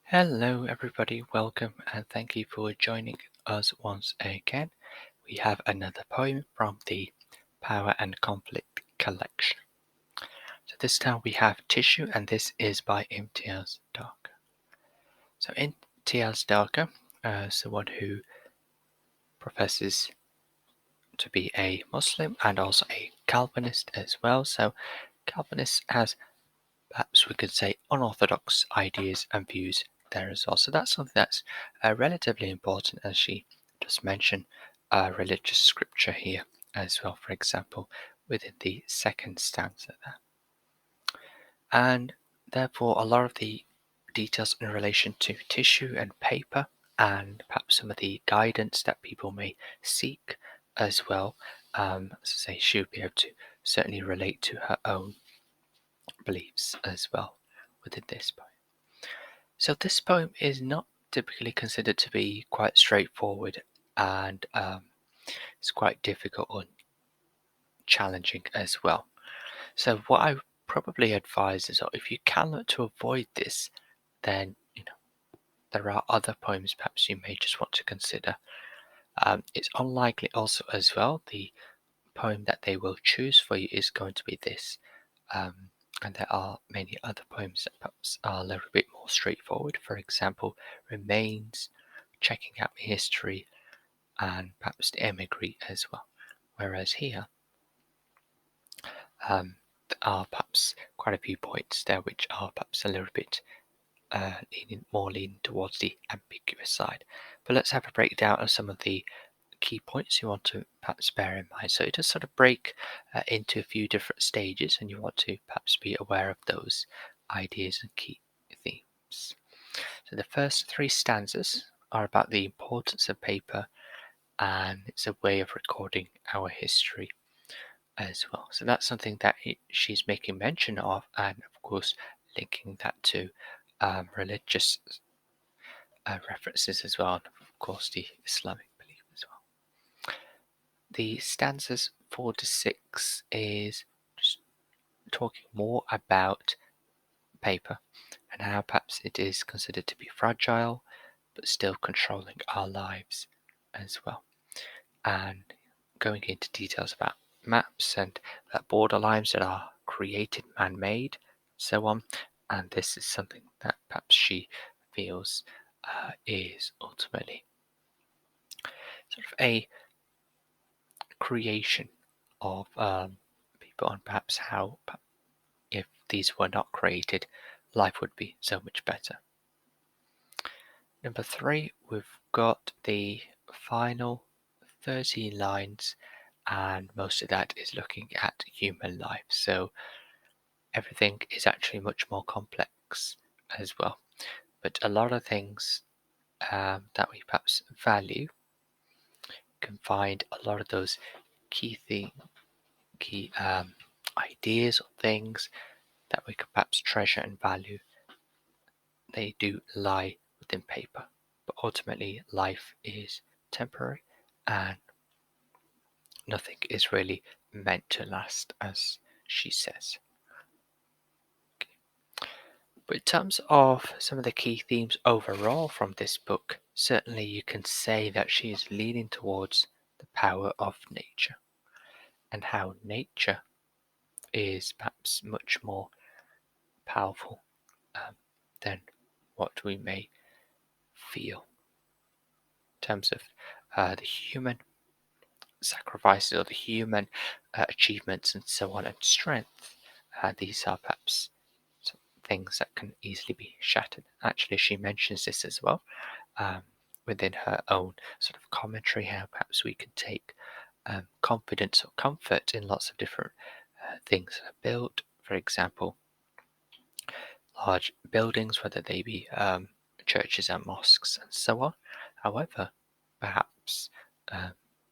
Hello, everybody. Welcome and thank you for joining us once again. We have another poem from the Power and Conflict collection. So this time we have Tissue, and this is by Imtiaz Dharker. So Imtiaz Dharker, someone who professes to be a Muslim and also a Calvinist as well. So Calvinist has, perhaps we could say, unorthodox ideas and views there as well. So that's something that's relatively important, as she does mention religious scripture here as well, for example, within the second stanza there. And therefore, a lot of the details in relation to tissue and paper, and perhaps some of the guidance that people may seek as well, as I say, she would be able to certainly relate to her own beliefs as well within this poem. So this poem is not typically considered to be quite straightforward, and it's quite difficult and challenging as well. So what I probably advise is that if you can look to avoid this, then there are other poems perhaps you may just want to consider. It's unlikely also as well the poem that they will choose for you is going to be this. And there are many other poems that perhaps are a little bit more straightforward. For example, Remains, Checking Out History, and perhaps The Emigre as well. Whereas here, there are perhaps quite a few points there which are perhaps a little bit leaning towards the ambiguous side. But let's have a breakdown of some of the key points you want to perhaps bear in mind. So it does sort of break into a few different stages, and you want to perhaps be aware of those ideas and key themes. So the first three stanzas are about the importance of paper, and it's a way of recording our history as well. So that's something that she's making mention of, and of course linking that to religious references as well, and of course the Islamic belief as well. The stanzas 4 to 6 is just talking more about paper and how perhaps it is considered to be fragile but still controlling our lives as well, and going into details about maps and border lines that are created man-made, so on. And this is something that perhaps she feels is ultimately sort of a creation of people, and perhaps how, if these were not created, life would be so much better. Number 3, we've got the final 13 lines, and most of that is looking at human life. So everything is actually much more complex as well. But a lot of things that we perhaps value can find a lot of those key ideas or things that we could perhaps treasure and value. They do lie within paper, but ultimately life is temporary, and nothing is really meant to last, as she says. Okay. But in terms of some of the key themes overall from this book, certainly you can say that she is leaning towards the power of nature, and how nature is perhaps much more powerful than what we may feel in terms of the human sacrifices or the human achievements and so on, and strength. These are perhaps some things that can easily be shattered. Actually, she mentions this as well within her own sort of commentary, how perhaps we can take confidence or comfort in lots of different things that are built. For example, large buildings, whether they be churches and mosques and so on. However, perhaps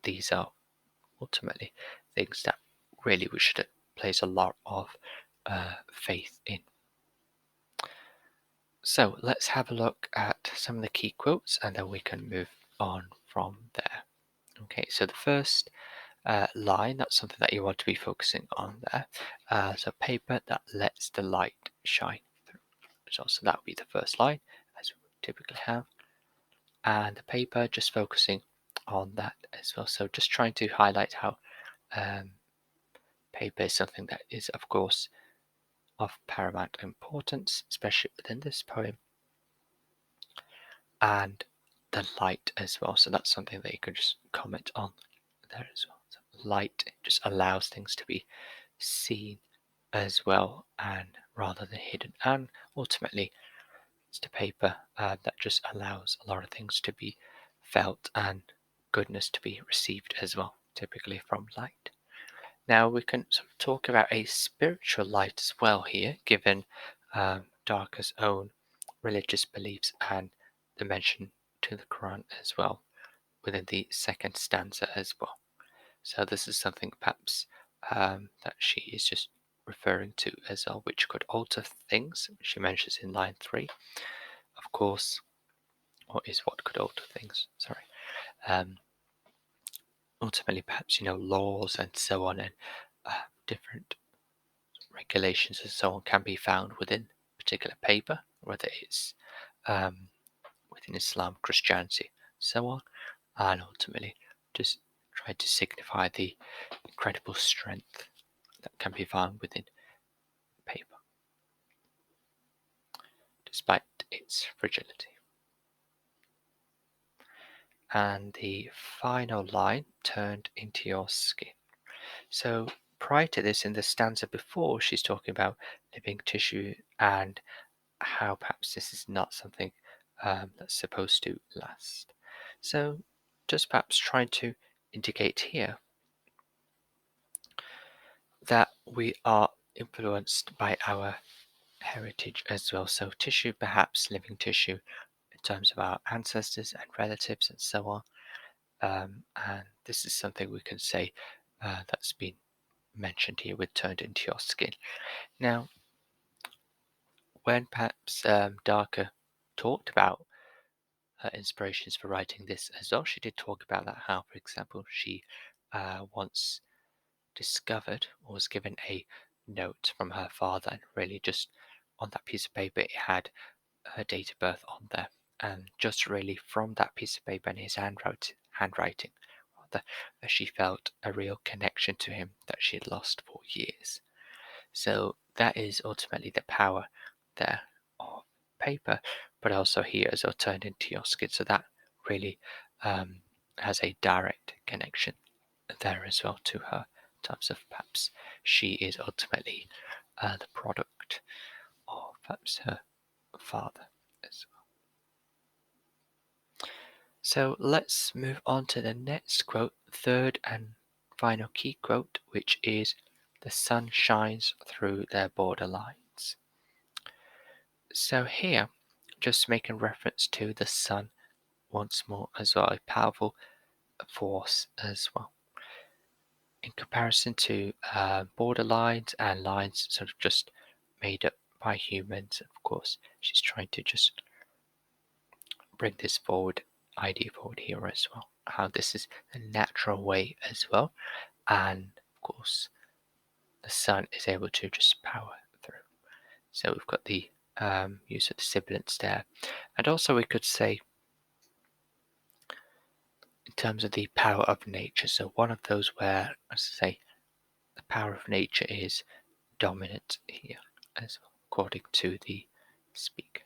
these are ultimately things that really we should place a lot of faith in. So let's have a look at some of the key quotes, and then we can move on from there. Okay, so the first line, that's something that you want to be focusing on there. So paper that lets the light shine through. So that would be the first line, as typically have, and the paper just focusing on that as well. So just trying to highlight how um, paper is something that is, of course, of paramount importance, especially within this poem, and the light as well. So that's something that you could just comment on there as well. So light just allows things to be seen as well, and rather than hidden. And ultimately, it's the paper that just allows a lot of things to be felt and goodness to be received as well, typically from light. Now we can sort of talk about a spiritual light as well here, given Darker's own religious beliefs and the mention to the Quran as well within the second stanza as well. So this is something perhaps that she is just referring to as well, which could alter things. She mentions in line 3, of course, or is what could alter things. Sorry. Um, Ultimately, perhaps laws and so on, and different regulations and so on can be found within particular paper, whether it's um, within Islam, Christianity, so on, and ultimately just try to signify the incredible strength that can be found within paper, despite its fragility. And the final line, turned into your skin. So prior to this, in the stanza before, she's talking about living tissue and how perhaps this is not something that's supposed to last. So just perhaps trying to indicate here that we are influenced by our heritage as well. So tissue, perhaps living tissue in terms of our ancestors and relatives and so on. And this is something we can say that's been mentioned here with turned into your skin. Now, when perhaps Darker talked about her inspirations for writing this as well, she did talk about that, how, for example, she once discovered or was given a note from her father, and really just on that piece of paper it had her date of birth on there, and just really from that piece of paper and his handwriting rather, she felt a real connection to him that she had lost for years. So that is ultimately the power there of paper, but also here as well turned into your skin. So that really has a direct connection there as well to her, in terms of perhaps she is ultimately the product of perhaps her father as well. So let's move on to the next quote, third and final key quote, which is the sun shines through their borderlines. So here, just making reference to the sun once more as well, a powerful force as well. In comparison to borderlines and lines sort of just made up by humans, of course, she's trying to just bring this idea forward here as well. How this is a natural way as well, and of course, the sun is able to just power through. So we've got the use of the sibilants there, and also we could say in terms of the power of nature. So one of those where, as I say, the power of nature is dominant here, as well, according to the speaker.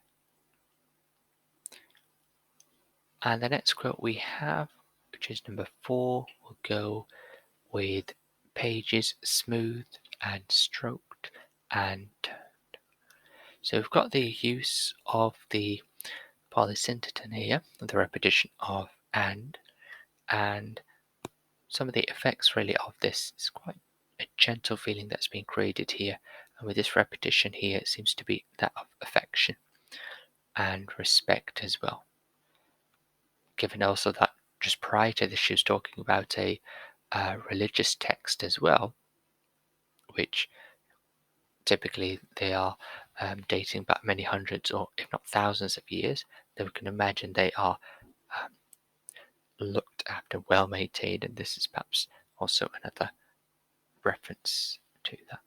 And the next quote we have, which is number 4, will go with pages smoothed and stroked and turned. So we've got the use of the polysyntheton here, the repetition of and some of the effects really of this is quite a gentle feeling that's being created here, and with this repetition here it seems to be that of affection and respect as well, given also that just prior to this she was talking about a religious text as well, which typically they are dating back many hundreds or if not thousands of years, then we can imagine they are um, looked after, well maintained, and this is perhaps also another reference to that.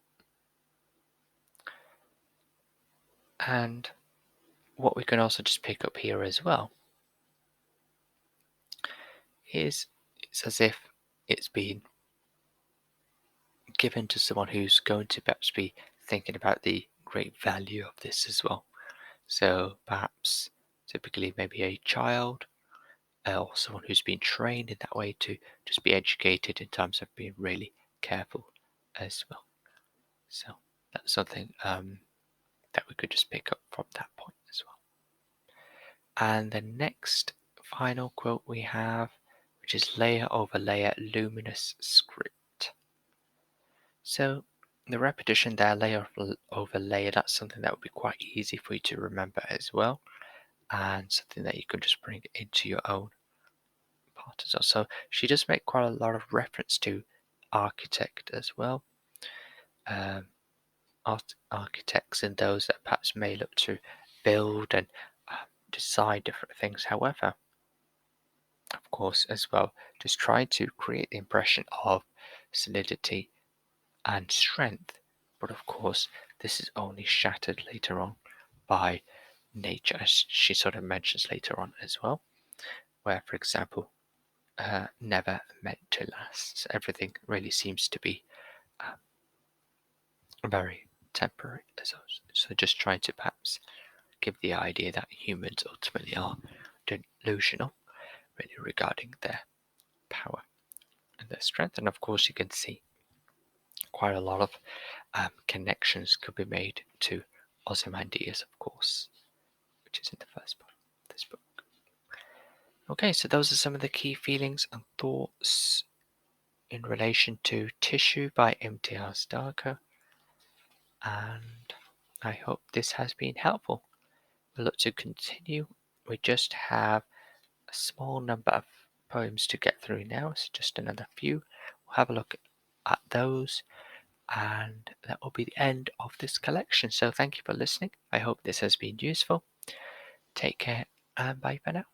And what we can also just pick up here as well is it's as if it's been given to someone who's going to perhaps be thinking about the great value of this as well. So perhaps typically maybe a child or someone who's been trained in that way to just be educated in terms of being really careful as well. So that's something that we could just pick up from that point as well. And the next final quote we have, which is layer over layer luminous script. So the repetition there, layer over layer, that's something that would be quite easy for you to remember as well, and something that you could just bring into your own part as well. So she does make quite a lot of reference to architect as well. Um, Architects and those that perhaps may look to build and design different things. However, of course, as well, just try to create the impression of solidity and strength. But of course, this is only shattered later on by nature, as she sort of mentions later on as well, where, for example, never meant to last. So everything really seems to be um, very temporary. So just trying to perhaps give the idea that humans ultimately are delusional, really regarding their power and their strength. And of course, you can see quite a lot of connections could be made to Ozymandias, of course, which is in the first part of this book. Okay, so those are some of the key feelings and thoughts in relation to Tissue by Imtiaz Dharker, and I hope this has been helpful. We'll look to continue. We just have a small number of poems to get through now, so just another few. We'll have a look at those, and that will be the end of this collection. So thank you for listening. I hope this has been useful. Take care and bye for now.